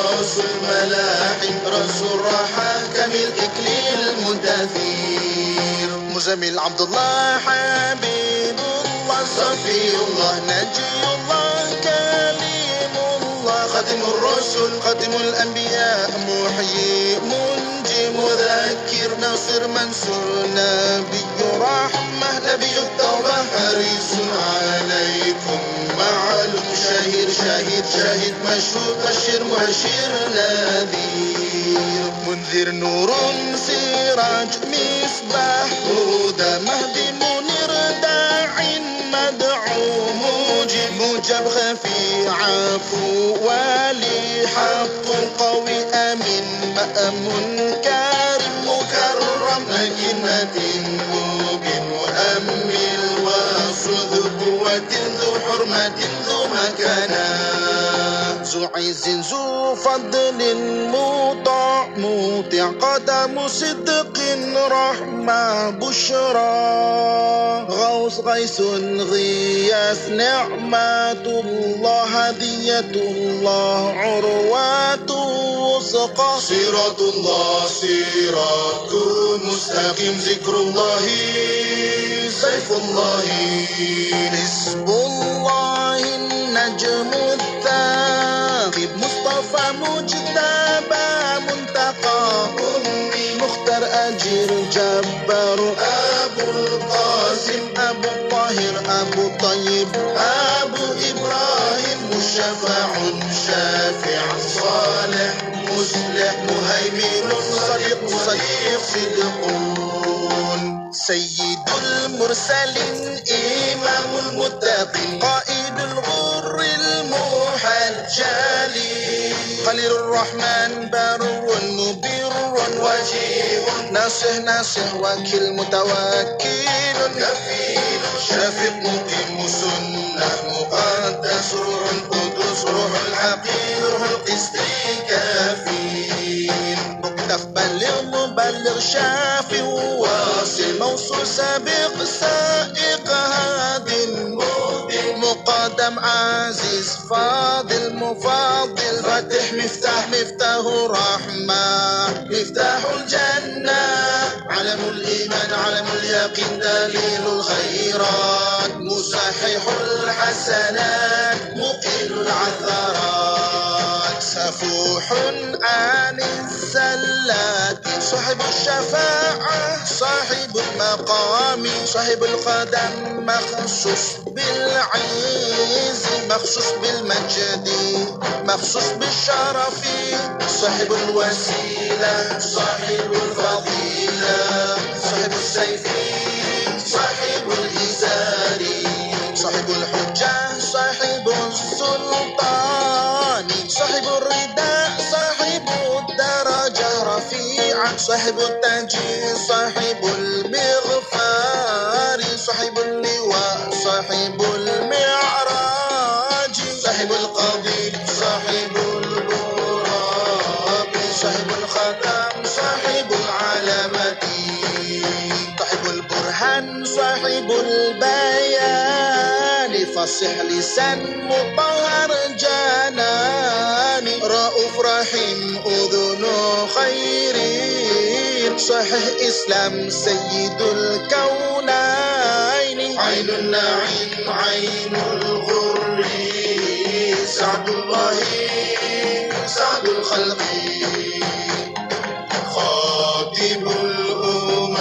رأس الملاحم رأس الراحة كمل إكليل المدثير مزمل عبد الله حبيب الله صفي الله نجي الله كليم الله خاتم الرسل خاتم الأنبياء محيي منجي مذكر ناصر منصور نبي رحمة نبي التوبة حريص عليكم معلوم شهير شهيد شاهد مشهود بشير مبشر نذير منذر نور سراج مصباح هدى مهدي منير داع مدعو مجب خفي عفو ولي حق قوي أمين مأمون كريم مكرم نجمة مبين مؤمل وصذ قوة ذو حرمة ذو مكانة ذو عز ذو فضل مطاع قدم صدق رحمة بشرى غوث غيث غياث نعمة الله هدية الله عروة وثقة صراط الله صراط مستقيم ذكر الله سيف الله حزب الله النجم الثاقب مصطفى مجتبى منتقى أمي مختار أجير جبار أبو القاسم أبو الطاهر أبو طيب أبو إبراهيم مشفع شافع صالح مصلح مهيمن صديق صدقون سيد المرسلين إمام المتقين قائد الغر المحجلين خليل الرحمن بر مبر وجيه ناصح وكيل متوكل كفيل شافق مقيم سنة مقدس روح القدس روح الحقير روح القسط كفيل مكتف بلغ مبلغ شافي واصل موصول سابق سائق هاد مقدم عزيز فاضل مفاضل فاتح مفتاح رحمة مفتاح الجنة علم الإيمان علم اليقين دليل الخيرات مصحح الحسنات مقيل العثرات سفوح عن الزلات صاحب الشفاعة صاحب المقام صاحب القدم مخصوص بالعز مخصوص بالمجد مخصوص بالشرف صاحب الوسيلة صاحب الفضيلة صاحب السيف صاحب الإزار صاحب الحجة صاحب السلطان صاحب الرداء صاحب الدرجة رفيعة صاحب التاج صاحب المغفار صاحب اللواء صاحب المعراج صاحب القضيب صاحب الغراب صاحب الختم صاحب العلامة صاحب البرهان صاحب البيان فصح لسان مطهر جنان رؤوف رحيم أذن خيرين صحيح إسلام سيد الكونين عين النعيم عين الغر سعد الله سعد الخلق خاتم الأمم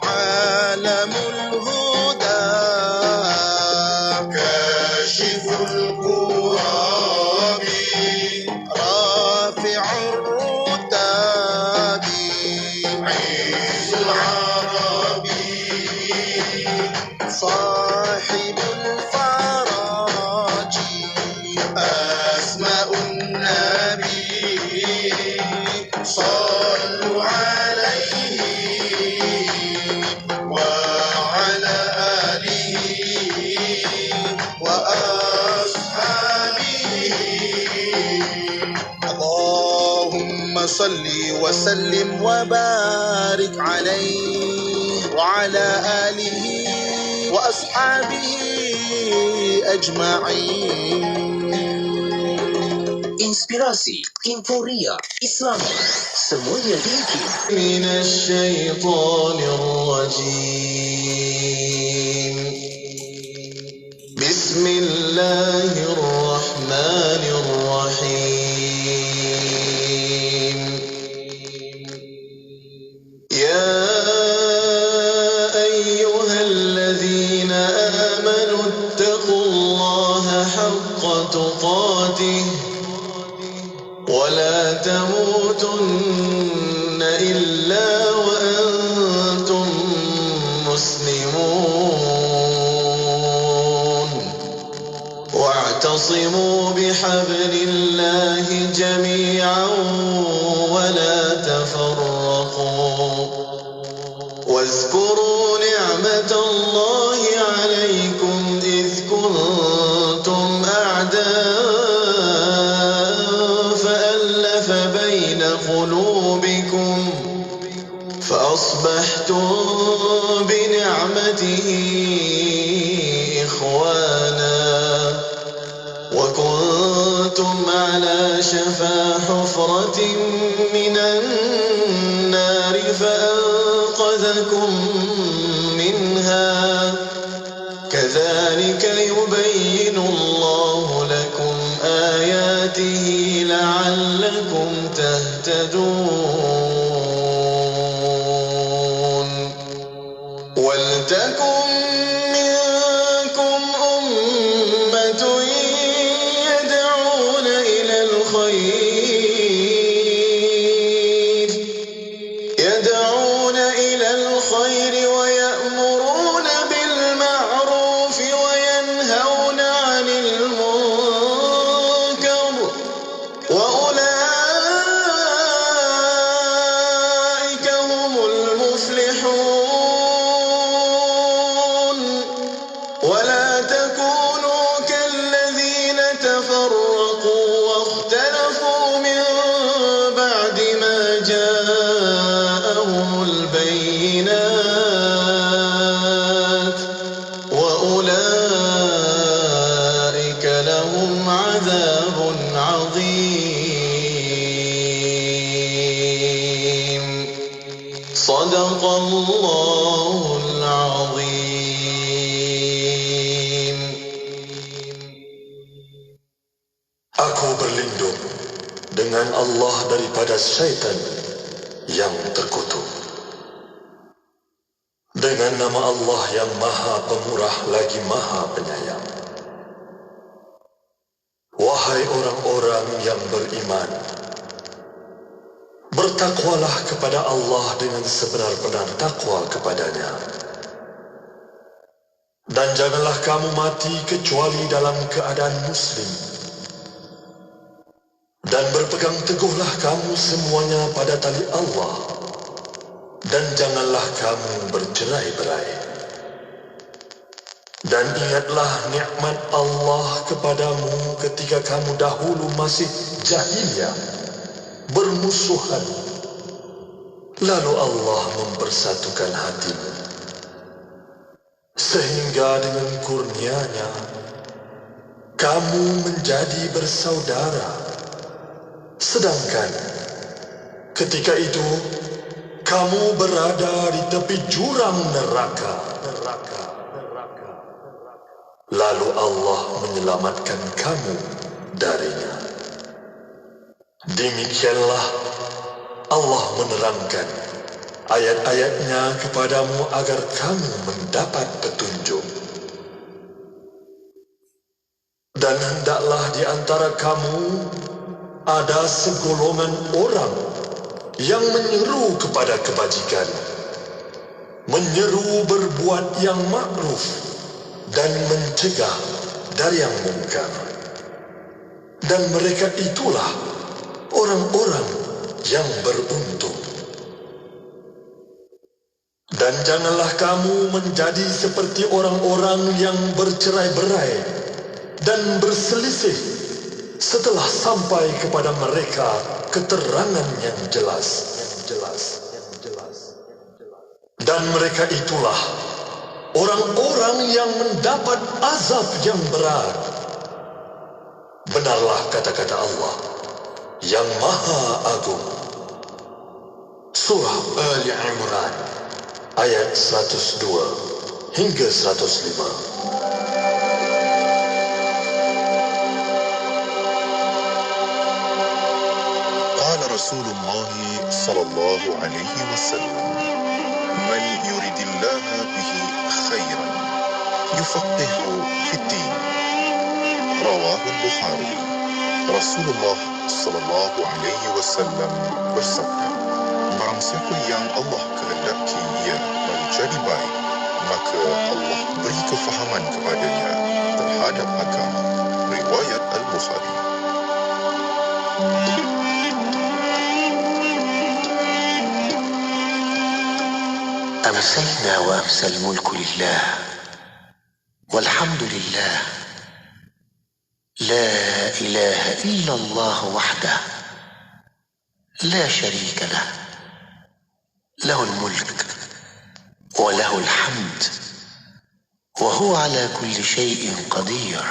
عالم الهدى كاشف الكرام رافع الرتاب عز العرب صاحب الفرج أسماء النبي صلوا عليه وعلى آله وأصحابه اللهم صل وسلم وبارك عليه وعلى آله وأصحابه أجمعين. inspirasi, inforia, Islami, semuanya diikin. Minasyaitonirrajim. Bismillahirrahmanirrahim. Ya ayyuhalladzina amanu ittaqullaha haqqa tuqatih wa la tamutunna illa wa antum muslimun. Wa'tasimu bihablillahi jami'an wa la tafarraqu. واذكروا نعمة الله عليكم إذ كنتم أعداء فألف بين قلوبكم فأصبحتم بنعمته إخوانا وكنتم على شفا حفرة من النار فأنقذكم منها كذلك يبين الله لكم آياته لعلكم تهتدون ولتكن منكم أمة يدعون إلى الخير ويأمرون بالمعروف وينهون عن المنكر وأولئك هم المفلحون ولا تكونوا كالذين تفرقوا واختلفوا من بعد ما جاءهم البينات وأولئك لهم عذاب عظيم. صدق الله العظيم. Aku berlindung dengan Allah daripada syaitan yang terkutuk. Dengan nama Allah yang Maha Pemurah lagi Maha Penyayang. Wahai orang-orang yang beriman, bertakwalah kepada Allah dengan sebenar-benar takwa kepadanya. Dan janganlah kamu mati kecuali dalam keadaan muslim. Dan berpegang teguhlah kamu semuanya pada tali Allah. Dan janganlah kamu bercerai-berai. Dan ingatlah nikmat Allah kepadamu ketika kamu dahulu masih jahiliyah, bermusuhan. Lalu Allah mempersatukan hatimu. Sehingga dengan kurnianya, kamu menjadi bersaudara. Sedangkan ketika itu, kamu berada di tepi jurang neraka. Lalu Allah menyelamatkan kamu darinya. Demikianlah Allah menerangkan ayat-ayatnya kepadamu agar kamu mendapat petunjuk. Dan hendaklah di antara kamu ada segolongan orang yang menyeru kepada kebajikan, menyeru berbuat yang makruf dan mencegah dari yang mungkar. Dan mereka itulah orang-orang yang beruntung. Dan janganlah kamu menjadi seperti orang-orang yang bercerai-berai dan berselisih setelah sampai kepada mereka keterangan yang jelas. Dan mereka itulah orang-orang yang mendapat azab yang berat. Benarlah kata-kata Allah, yang Maha Agung. Surah Ali Imran ayat 102 hingga 105. قال رسول الله صلى الله عليه وسلم من يريد الله به خيرا يفقهه في الدين رواه البخاري. Rasulullah sallallahu alaihi wasallam bersabda, barang siapa yang Allah kehendaki ia menjadi baik, maka Allah beri kefahaman kepadanya terhadap agama. Riwayat Al-Bukhari. أمسينا وأمسى الملك لله والحمد لله لا إله إلا الله وحده لا شريك له له الملك وله الحمد وهو على كل شيء قدير.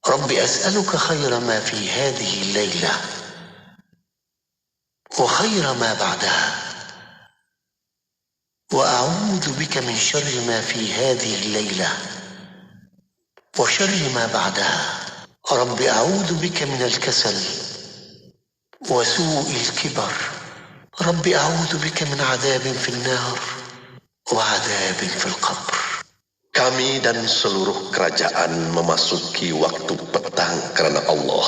رب أسألك خير ما في هذه الليلة وخير ما بعدها، وأعوذ بك من شر ما في هذه الليلة وشر ما بعدها. رب أعوذ بك من الكسل وسوء الكبر. رب أعوذ بك من عذاب في النار وعذاب في القبر. Kami dan seluruh kerajaan memasuki waktu petang kerana Allah.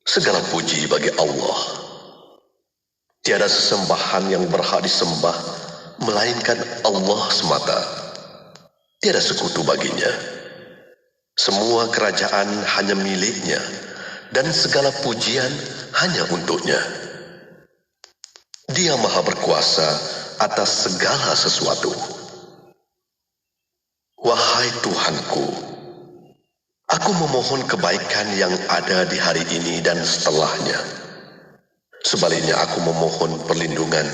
Segala puji bagi Allah. Tiada sesembahan yang berhak disembah melainkan Allah semata. Tiada sekutu baginya. Semua kerajaan hanya miliknya dan segala pujian hanya untuknya. Dia Maha berkuasa atas segala sesuatu. Wahai Tuhanku, aku memohon kebaikan yang ada di hari ini dan setelahnya. Sebaliknya aku memohon perlindungan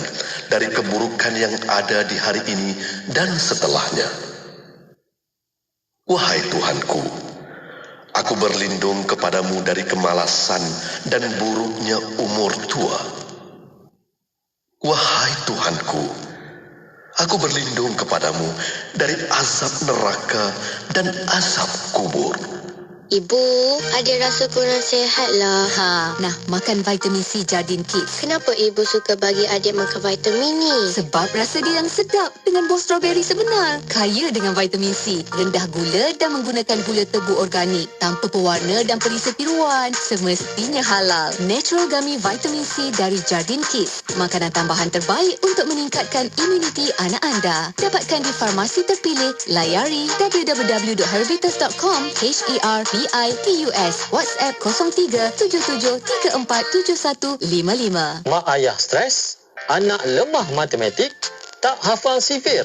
dari keburukan yang ada di hari ini dan setelahnya. Wahai Tuhanku, aku berlindung kepadamu dari kemalasan dan buruknya umur tua. Wahai Tuhanku, aku berlindung kepadamu dari azab neraka dan azab kubur. Ibu, adik rasa kurang sihat lah. Nah, makan vitamin C Jardine Kids. Kenapa ibu suka bagi adik makan vitamin ni? Sebab rasa dia yang sedap dengan buah strawberry sebenar. Kaya dengan vitamin C, rendah gula dan menggunakan gula tebu organik, tanpa pewarna dan perisa tiruan. Semestinya halal. Natural Gummy Vitamin C dari Jardine Kids. Makanan tambahan terbaik untuk meningkatkan imuniti anak anda. Dapatkan di farmasi terpilih. Layari www.herbitus.com HERBITUS. WhatsApp 0377347155. Mak ayah stres? Anak lemah matematik? Tak hafal sifir?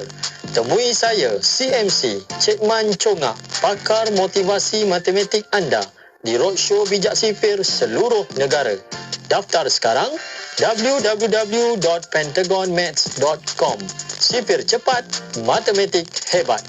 Temui saya, CMC, Cik Man Chongak, pakar motivasi matematik anda di Roadshow Bijak Sifir seluruh negara. Daftar sekarang www.pentagonmaths.com. Sifir cepat, matematik hebat.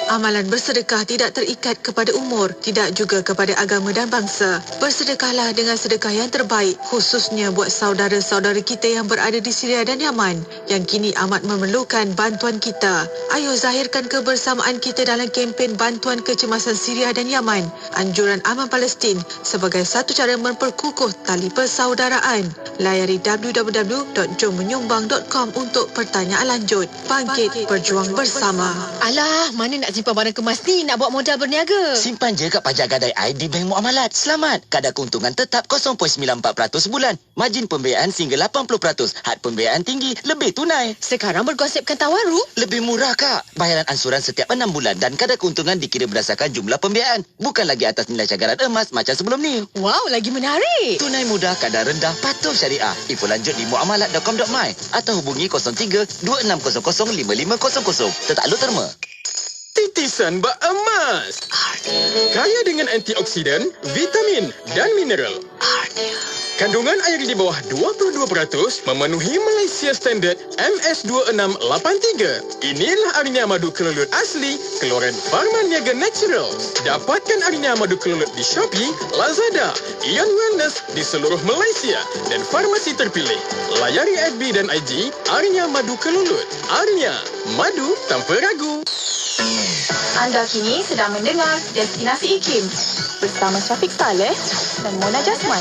Amalan bersedekah tidak terikat kepada umur, tidak juga kepada agama dan bangsa. Bersedekahlah dengan sedekah yang terbaik, khususnya buat saudara-saudara kita yang berada di Syria dan Yaman, yang kini amat memerlukan bantuan kita. Ayo zahirkan kebersamaan kita dalam kempen bantuan kecemasan Syria dan Yaman, anjuran Aman Palestin, sebagai satu cara memperkukuh tali persaudaraan. Layari www.jommenyumbang.com untuk pertanyaan lanjut. Bangkit berjuang bersama. Alah, mana nak simpan barang kemas ni, nak buat modal berniaga. Simpan je kat pajak gadai I di Bank Muamalat. Selamat. Kadar keuntungan tetap 0.94% bulan. Margin pembiayaan sehingga 80%. Had pembiayaan tinggi, lebih tunai. Sekarang bergosipkan tawaru. Lebih murah, Kak. Bayaran ansuran setiap 6 bulan dan kadar keuntungan dikira berdasarkan jumlah pembiayaan. Bukan lagi atas nilai cagaran emas macam sebelum ni. Wow, lagi menarik. Tunai mudah, kadar rendah, patuh syariah. Info lanjut di muamalat.com.my atau hubungi 03 2600 5500. Tetakluk terma. Titisan bak emas. Kaya dengan antioksidan, vitamin dan mineral. Kandungan air di bawah 22% memenuhi Malaysia Standard MS2683. Inilah Arnya Madu Kelulut asli keluaran Pharma Niaga Natural. Dapatkan Arnya Madu Kelulut di Shopee, Lazada, Ion Wellness di seluruh Malaysia dan farmasi terpilih. Layari FB dan IG Arnya Madu Kelulut. Arnya, madu tanpa ragu. Anda kini sedang mendengar Destinasi IKIM bersama Syafiq Saleh dan Mona Jasman.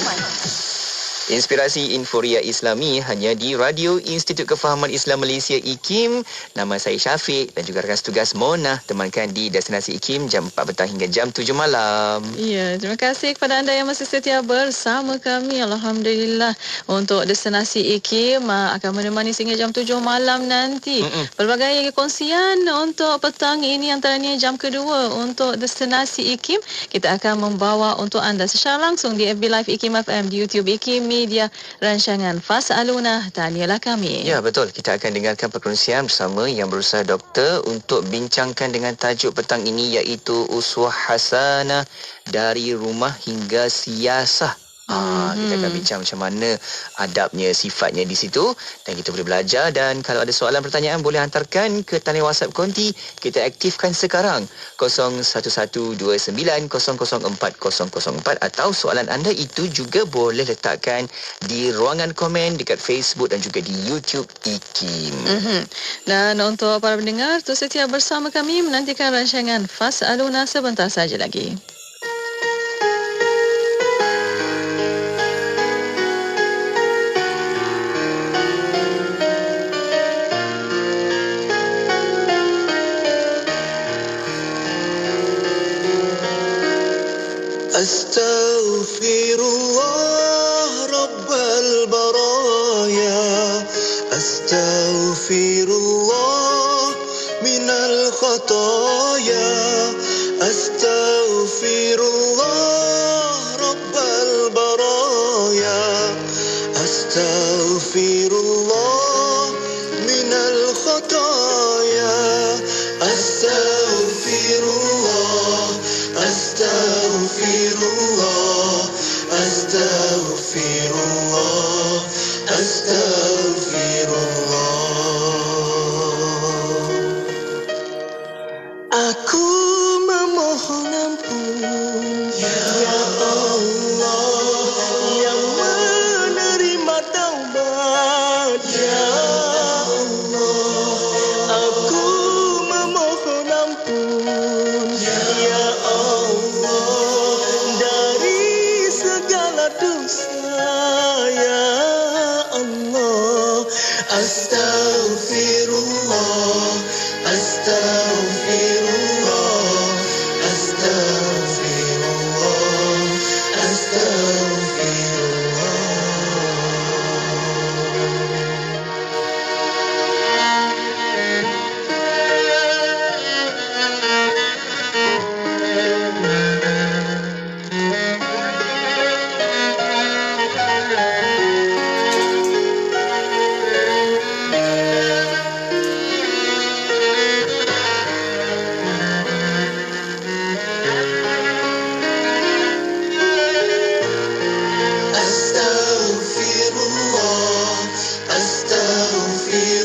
Inspirasi Inforia Islami hanya di Radio Institut Kefahaman Islam Malaysia IKIM. Nama saya Syafiq dan juga rakan setugas Mona temankan di Destinasi IKIM jam 4 petang hingga jam 7 malam. Ya, terima kasih kepada anda yang masih setia bersama kami. Alhamdulillah. Untuk Destinasi IKIM akan menemani sehingga jam 7 malam nanti. Pelbagai kongsian untuk petang ini antaranya jam kedua untuk Destinasi IKIM. Kita akan membawa untuk anda secara langsung di FB Live IKIM FM, di YouTube IKIM Media, rancangan Fas'aluna, tanialah kami. Ya, betul. Kita akan dengarkan perkongsian bersama yang berusaha doktor untuk bincangkan dengan tajuk petang ini iaitu Uswah Hasanah dari rumah hingga siasah. Kita akan bincang macam mana adabnya, sifatnya di situ dan kita boleh belajar. Dan kalau ada soalan pertanyaan boleh hantarkan ke talian WhatsApp konti. Kita aktifkan sekarang 0112900404 atau soalan anda itu juga boleh letakkan di ruangan komen dekat Facebook dan juga di YouTube IKIM. Dan untuk para pendengar terus setia bersama kami menantikan rancangan Fas'aluna sebentar saja lagi. Astaghfirullah Rabbal Baraya, Astaghfirullah minal khataya, Astaghfirullah Rabbal Baraya, Astaghfirullah minal khataya, Astaghfirullah, Astaghfirullah, Astaghfirullah, Astaghfirullah. Aku memohon ampun, ya Allah, yang menerima taubat, ya Allah. Aku memohon ampun, ya Allah, dari segala dosa, ya Allah. Astaghfirullah, Astaghfirullah, Astaghfirullah, Astaghfirullah.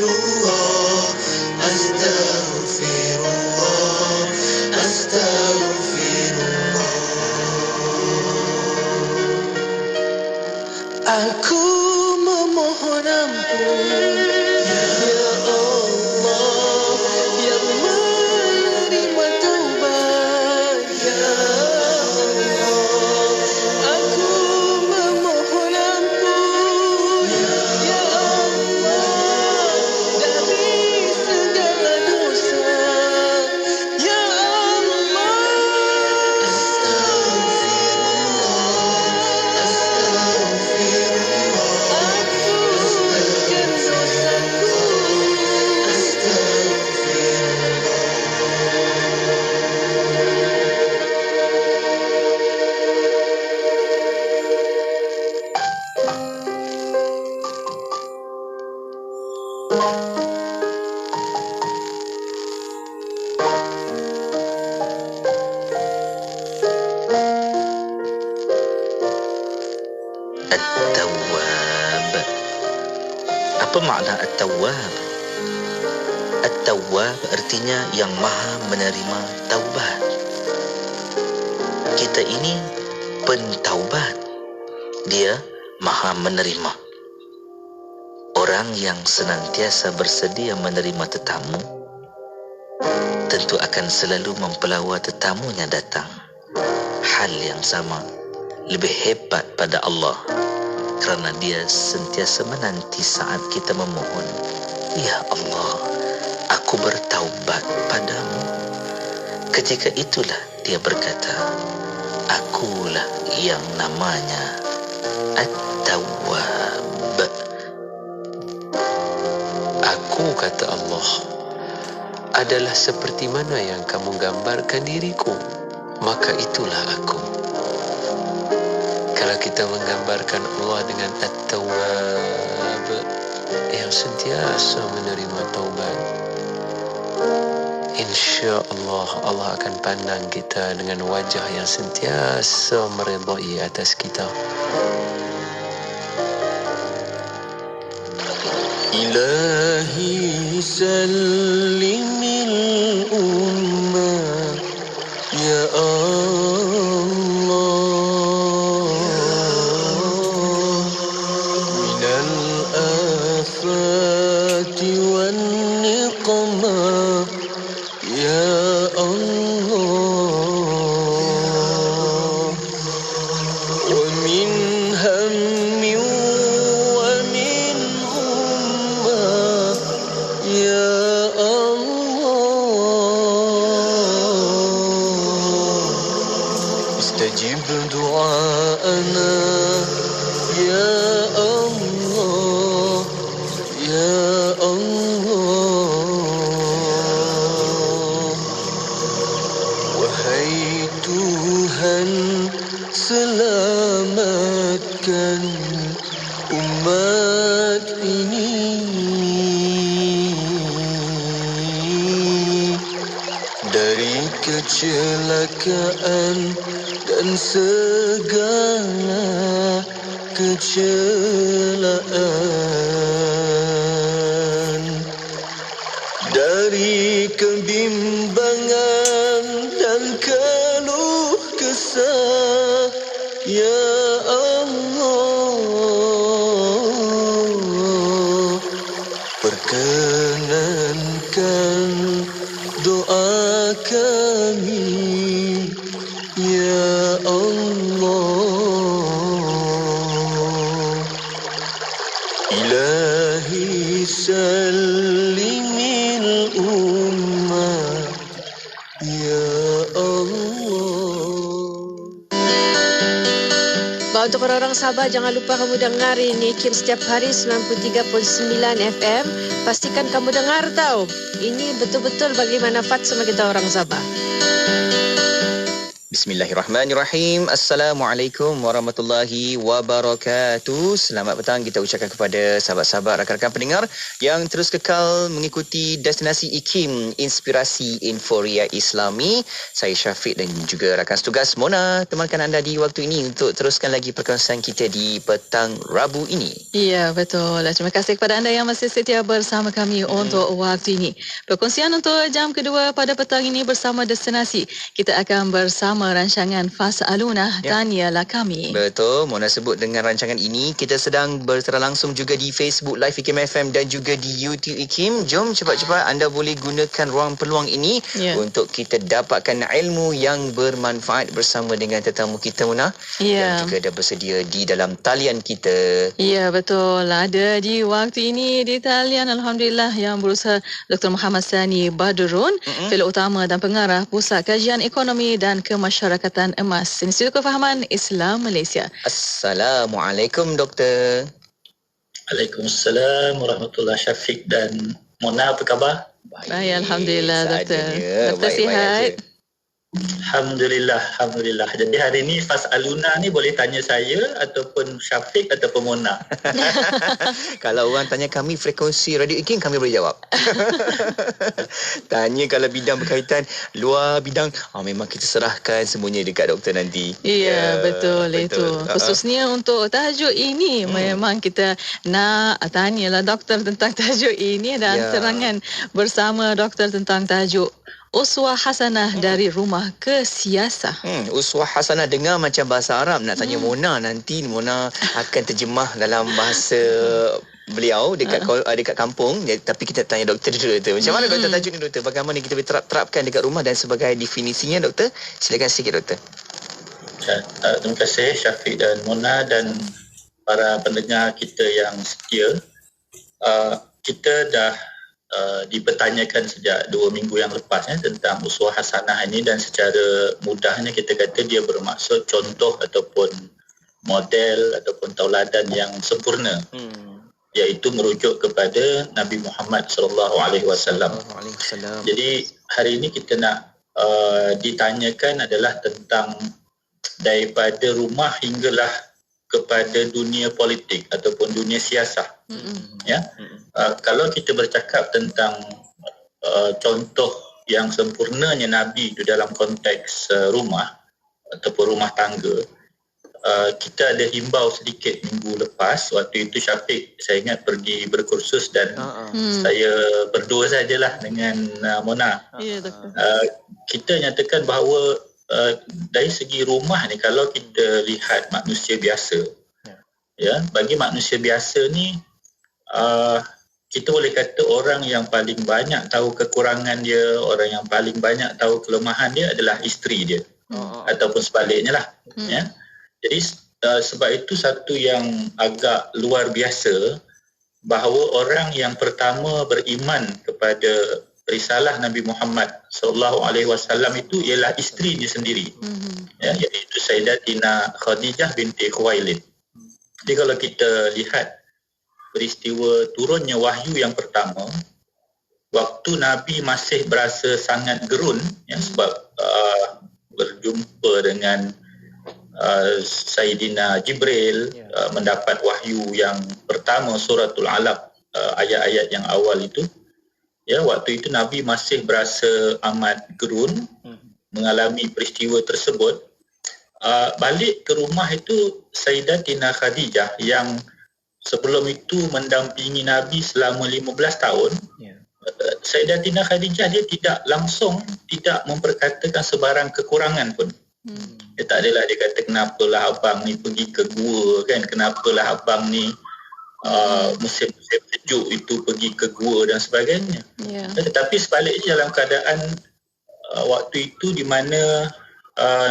Astaghfirullah, Astaghfirullah, Astaghfirullah, Astaghfirullah. Aku memohon ampun, ya Allah, yang menerima taubat, ya Allah. Aku memohon ampun, ya Allah, dari segala dosa, ya Allah. Astaghfirullah, Astaghfirullah, Apa makna At-Tawwab? At-Tawwab artinya yang maha menerima taubat. Kita ini pentaubat. Dia maha menerima. Orang yang senantiasa bersedia menerima tetamu tentu akan selalu mempelawa tetamunya datang. Hal yang sama lebih hebat pada Allah kerana dia sentiasa menanti saat kita memohon, "Ya Allah, aku bertaubat padamu." Ketika itulah dia berkata, "Akulah yang namanya At-Tawwab." Aku, kata Allah, adalah seperti mana yang kamu gambarkan diriku, maka itulah aku. Kalau kita menggambarkan Allah dengan At-Tawwab, yang sentiasa menerima taubat, insya-Allah Allah akan pandang kita dengan wajah yang sentiasa meredai atas kita. إلهي سلم الأمة يا الله من الآفات والنقمة يا الله ومن هم استجب دعاءنا يا الله يا الله وهي Tuhan selamatkan umat ini dari kecelakaan dan segala kecelaan, dari kebimbangan dan keluh kesah ya Allah, perkenankan doa kami ya Allah. Ilahi salimil ummah ya Allah. Untuk orang-orang Sabah, jangan lupa kamu dengar ini Kim setiap hari 93.9 FM. Pastikan kamu dengar tau. Ini betul-betul bagi manfaat sama kita orang Sabah. Bismillahirrahmanirrahim. Assalamualaikum warahmatullahi wabarakatuh. Selamat petang kita ucapkan kepada sahabat-sahabat, rakan-rakan pendengar yang terus kekal mengikuti Destinasi IKIM, Inspirasi Inforia Islami. Saya Syafiq dan juga rakan setugas Mona temankan anda di waktu ini untuk teruskan lagi perkongsian kita di petang Rabu ini. Ya, betul. Terima kasih kepada anda yang masih setia bersama kami untuk waktu ini. Perkongsian untuk jam kedua pada petang ini bersama Destinasi. Kita akan bersama rancangan Fas'aluna, tanyalah kami. Betul, Mona sebut dengan rancangan ini kita sedang berterang langsung juga di Facebook Live IKIM FM dan juga di YouTube IKIM. Jom cepat-cepat anda boleh gunakan ruang peluang ini untuk kita dapatkan ilmu yang bermanfaat bersama dengan tetamu kita, Mona, yang juga dah bersedia di dalam talian kita. Ya, betul. Ada di waktu ini di talian, alhamdulillah, yang berusaha Dr. Muhammad Sani Badrun, Fellow Utama dan Pengarah Pusat Kajian Ekonomi dan Kemasyarakatan Emas, Institut Kefahaman Islam Malaysia. Assalamualaikum, Doktor. Waalaikumsalam warahmatullahi Syafiq dan Mona, apa khabar? Baik, alhamdulillah, Doktor. Doktor sihat? Alhamdulillah. Jadi hari ni Fas'aluna ni boleh tanya saya ataupun Syafiq ataupun Mona. Kalau orang tanya kami frekuensi Radio IKIM, kami boleh jawab. Tanya kalau bidang berkaitan luar bidang, memang kita serahkan semuanya dekat doktor nanti. Ya, betul itu. Khususnya untuk tajuk ini, memang kita nak tanyalah doktor tentang tajuk ini dan serangan bersama doktor tentang tajuk Uswah Hasanah dari rumah ke siasah. Uswah Hasanah dengar macam bahasa Arab. Nak tanya Mona nanti, Mona akan terjemah dalam bahasa beliau dekat kampung. Tapi kita tanya doktor dulu, doktor. Macam mana doktor tajuk ni, doktor? Bagaimana kita boleh terapkan dekat rumah dan sebagai definisinya, doktor? Silakan sikit, doktor. Terima kasih Syafiq dan Mona dan para pendengar kita yang setia. Kita dah dipertanyakan sejak 2 minggu yang lepas tentang uswah hasanah ini, dan secara mudahnya kita kata dia bermaksud contoh ataupun model ataupun tauladan yang sempurna, iaitu merujuk kepada Nabi Muhammad SAW. Jadi hari ini kita nak ditanyakan adalah tentang daripada rumah hinggalah kepada dunia politik ataupun dunia siasah. Kalau kita bercakap tentang contoh yang sempurnanya Nabi di dalam konteks rumah ataupun rumah tangga, kita ada himbau sedikit minggu lepas. Waktu itu Syafiq, saya ingat, pergi berkursus dan saya berdua sajalah dengan Mona. Kita nyatakan bahawa dari segi rumah ni, kalau kita lihat manusia biasa, bagi manusia biasa ni, kita boleh kata orang yang paling banyak tahu kekurangan dia, orang yang paling banyak tahu kelemahan dia adalah isteri dia, ataupun sebaliknya lah. Jadi sebab itu satu yang agak luar biasa bahawa orang yang pertama beriman kepada risalah Nabi Muhammad SAW itu ialah isteri dia sendiri, iaitu Sayyidatina Khadijah binti Khuwailid. Jadi kalau kita lihat peristiwa turunnya wahyu yang pertama, waktu Nabi masih berasa sangat gerun, sebab berjumpa dengan Sayyidina Jibril, mendapat wahyu yang pertama, suratul Alaq, ayat-ayat yang awal itu. Waktu itu Nabi masih berasa amat gerun mengalami peristiwa tersebut. Balik ke rumah itu Sayyidatina Khadijah yang sebelum itu mendampingi Nabi selama 15 tahun. Sayyidatina Khadijah dia tidak memperkatakan sebarang kekurangan pun. Dia tak adalah dia kata kenapalah abang ni pergi ke gua kan, kenapalah abang ni musim sejuk itu pergi ke gua dan sebagainya. Tetapi sebaliknya, dalam keadaan waktu itu di mana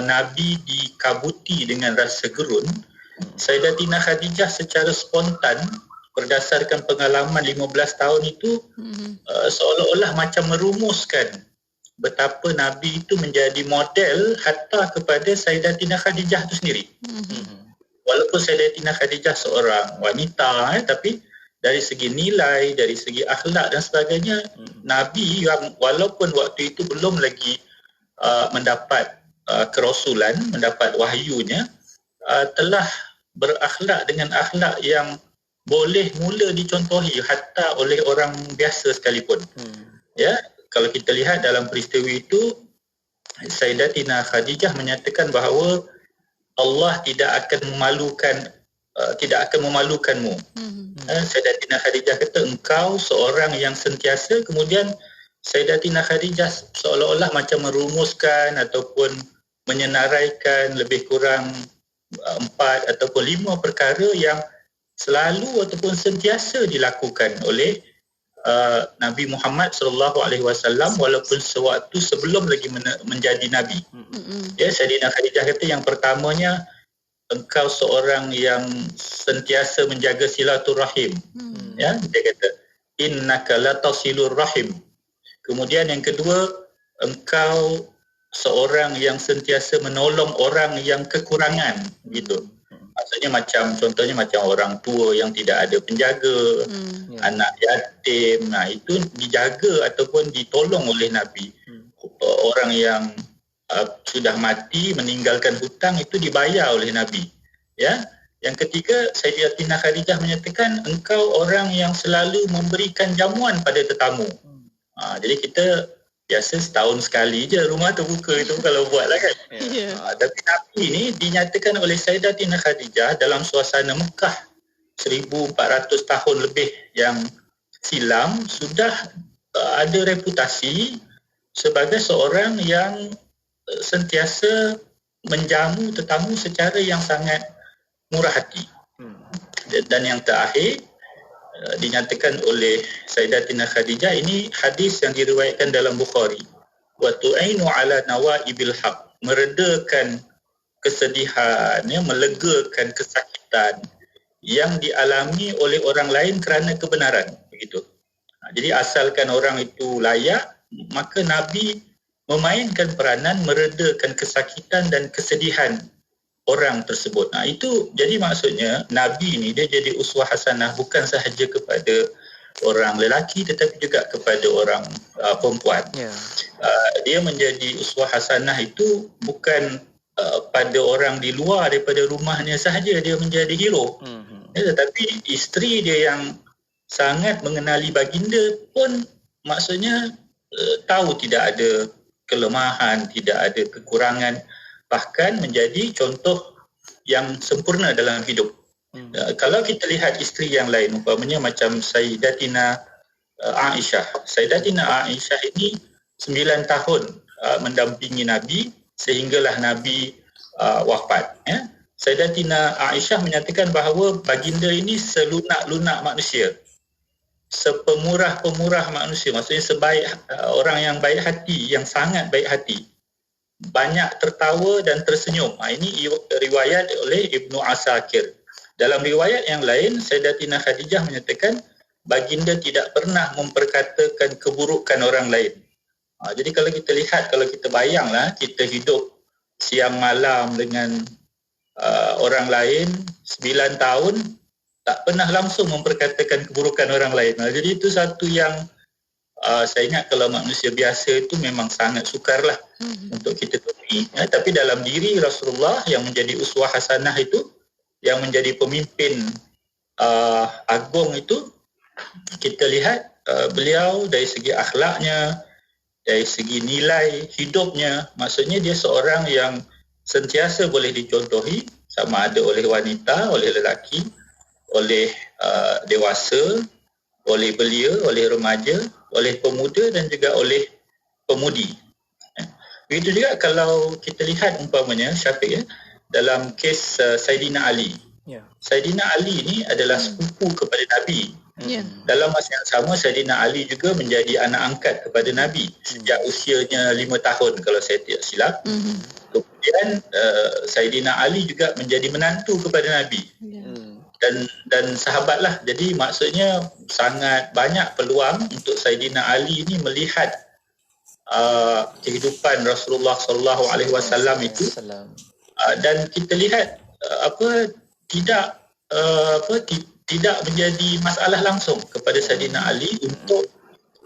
Nabi dikabuti dengan rasa gerun, Sayyidatina Khadijah secara spontan berdasarkan pengalaman 15 tahun itu seolah-olah macam merumuskan betapa Nabi itu menjadi model hatta kepada Sayyidatina Khadijah itu sendiri. Walaupun Sayyidatina Khadijah seorang wanita, tapi dari segi nilai, dari segi akhlak dan sebagainya, Nabi yang walaupun waktu itu belum lagi mendapat kerasulan, mendapat wahyunya, telah berakhlak dengan akhlak yang boleh mula dicontohi hatta oleh orang biasa sekalipun. Kalau kita lihat dalam peristiwa itu, Sayyidatina Khadijah menyatakan bahawa Allah tidak akan memalukanmu. Sayyidatina Khadijah kata, engkau seorang yang sentiasa. Kemudian Sayyidatina Khadijah seolah-olah macam merumuskan ataupun menyenaraikan lebih kurang 4 ataupun 5 perkara yang selalu ataupun sentiasa dilakukan oleh Nabi Muhammad SAW walaupun sewaktu sebelum lagi menjadi Nabi. Sayyidatina Khadijah kata yang pertamanya, engkau seorang yang sentiasa menjaga silaturahim. Dia kata innaka latasilur rahim. Kemudian yang kedua, engkau seorang yang sentiasa menolong orang yang kekurangan, gitu. Maksudnya contohnya macam orang tua yang tidak ada penjaga, anak yatim, itu dijaga ataupun ditolong oleh Nabi. Orang yang sudah mati, meninggalkan hutang, itu dibayar oleh Nabi. Ya. Yang ketiga, Sayyidatina Khadijah menyatakan, engkau orang yang selalu memberikan jamuan pada tetamu. Jadi kita biasa setahun sekali je rumah terbuka itu kalau buat lah kan. Tapi Nabi ni dinyatakan oleh Sayyidatina Khadijah dalam suasana Mekah 1400 tahun lebih yang silam, sudah ada reputasi sebagai seorang yang sentiasa menjamu tetamu secara yang sangat murah hati. Dan yang terakhir, dinyatakan oleh Sayyidatina Khadijah, ini hadis yang diriwayatkan dalam Bukhari, wa tu'ainu ala nawaibil haq, meredakan kesedihan, melegakan kesakitan yang dialami oleh orang lain kerana kebenaran, begitu. Jadi asalkan orang itu layak, maka Nabi memainkan peranan meredakan kesakitan dan kesedihan orang tersebut. Itu jadi maksudnya Nabi ni dia jadi uswah hasanah bukan sahaja kepada orang lelaki tetapi juga kepada orang perempuan. Dia menjadi uswah hasanah itu bukan pada orang di luar daripada rumahnya sahaja dia menjadi hero. Tetapi isteri dia yang sangat mengenali baginda pun maksudnya tahu tidak ada kelemahan, tidak ada kekurangan, bahkan menjadi contoh yang sempurna dalam hidup. Kalau kita lihat isteri yang lain, umpamanya macam Sayyidatina Aisyah. Sayyidatina Aisyah ini 9 tahun mendampingi Nabi sehinggalah Nabi wafat. Sayyidatina Aisyah menyatakan bahawa baginda ini selunak-lunak manusia, sepemurah-pemurah manusia, maksudnya sebaik orang yang baik hati, yang sangat baik hati, banyak tertawa dan tersenyum. Ini riwayat oleh Ibnu Asakir. Dalam riwayat yang lain, Sayyidatina Khadijah menyatakan baginda tidak pernah memperkatakan keburukan orang lain. Jadi kalau kita lihat, kalau kita bayanglah kita hidup siang malam dengan orang lain 9 tahun, tak pernah langsung memperkatakan keburukan orang lain. Jadi itu satu yang saya ingat kalau manusia biasa itu memang sangat sukarlah untuk kita temui. Tapi dalam diri Rasulullah yang menjadi uswah hasanah itu, yang menjadi pemimpin agung itu, kita lihat beliau dari segi akhlaknya, dari segi nilai hidupnya, maksudnya dia seorang yang sentiasa boleh dicontohi, sama ada oleh wanita, oleh lelaki, oleh dewasa, oleh belia, oleh remaja, oleh pemuda dan juga oleh pemudi. Begitu juga kalau kita lihat umpamanya Syafiq dalam kes Saidina Ali. Saidina Ali ni adalah sepupu kepada Nabi. Dalam masa yang sama Saidina Ali juga menjadi anak angkat kepada Nabi sejak usianya 5 tahun kalau saya tidak silap. Kemudian Saidina Ali juga menjadi menantu kepada Nabi. Dan sahabatlah. Jadi maksudnya sangat banyak peluang untuk Saidina Ali ini melihat kehidupan Rasulullah sallallahu alaihi wasallam itu, dan kita lihat tidak menjadi masalah langsung kepada Saidina Ali untuk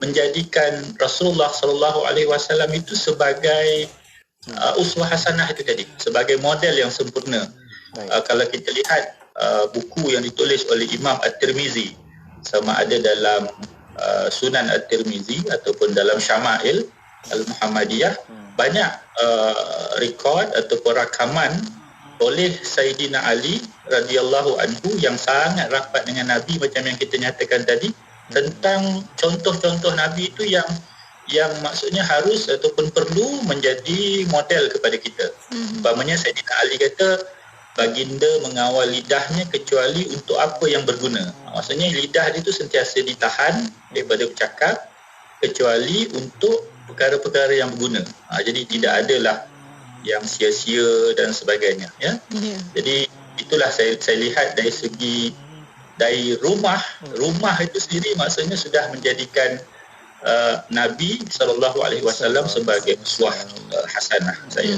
menjadikan Rasulullah sallallahu alaihi wasallam itu sebagai uswah hasanah itu tadi, sebagai model yang sempurna. Kalau kita lihat buku yang ditulis oleh Imam At-Tirmizi, sama ada dalam Sunan At-Tirmizi ataupun dalam Syama'il Al-Muhammadiyah, banyak rekod ataupun rakaman oleh Sayyidina Ali radhiyallahu anhu yang sangat rapat dengan Nabi, macam yang kita nyatakan tadi, tentang contoh-contoh Nabi itu yang maksudnya harus ataupun perlu menjadi model kepada kita. Umpamanya Sayyidina Ali kata baginda mengawal lidahnya kecuali untuk apa yang berguna. Maksudnya lidah dia itu sentiasa ditahan daripada bercakap kecuali untuk perkara-perkara yang berguna. Jadi tidak adalah yang sia-sia dan sebagainya. Jadi itulah saya lihat dari segi dari rumah itu sendiri maksudnya sudah menjadikan Nabi SAW sebagai uswah hasanah saya.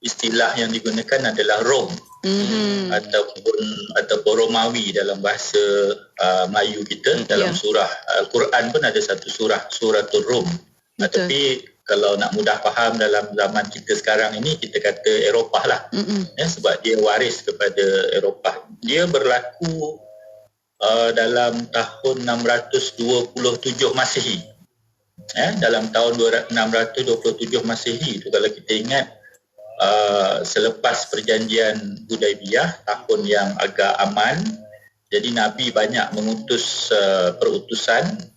istilah yang digunakan adalah Rom ataupun Romawi dalam bahasa Melayu kita. Dalam surah Al-Quran pun ada satu suratul Rum. Tapi kalau nak mudah faham dalam zaman kita sekarang ini, kita kata Eropah lah. Sebab dia waris kepada Eropah. Dia berlaku dalam tahun 627 Masihi. Dalam tahun 627 Masihi itu, kalau kita ingat, selepas perjanjian Hudaibiyah, tahun yang agak aman, jadi Nabi banyak mengutus perutusan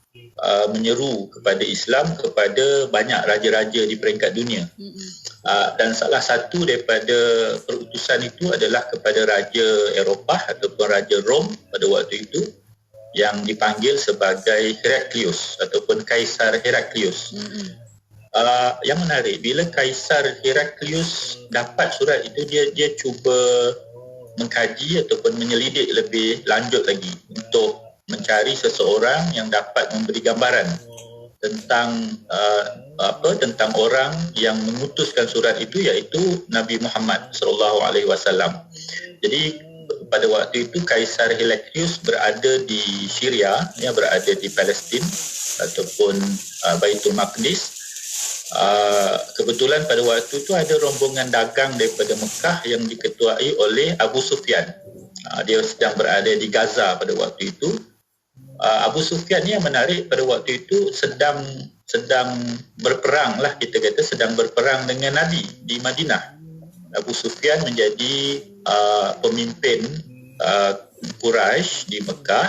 menyeru kepada Islam kepada banyak raja-raja di peringkat dunia. Dan salah satu daripada perutusan itu adalah kepada Raja Eropah ataupun Raja Rom pada waktu itu, yang dipanggil sebagai Heraklius ataupun Kaisar Heraklius. Yang menarik, bila Kaisar Heraklius dapat surat itu, dia cuba mengkaji ataupun menyelidik lebih lanjut lagi untuk mencari seseorang yang dapat memberi gambaran tentang tentang orang yang mengutuskan surat itu, iaitu Nabi Muhammad SAW. Jadi pada waktu itu Kaisar Heraklius berada di Syria, berada di Palestin ataupun Baitul Maqdis. Kebetulan pada waktu itu ada rombongan dagang daripada Mekah yang diketuai oleh Abu Sufyan. Dia sedang berada di Gaza pada waktu itu. Abu Sufyan ni yang menarik, pada waktu itu sedang berperang lah, kita kata sedang berperang dengan Nabi di Madinah. Abu Sufyan menjadi pemimpin Quraisy di Mekah,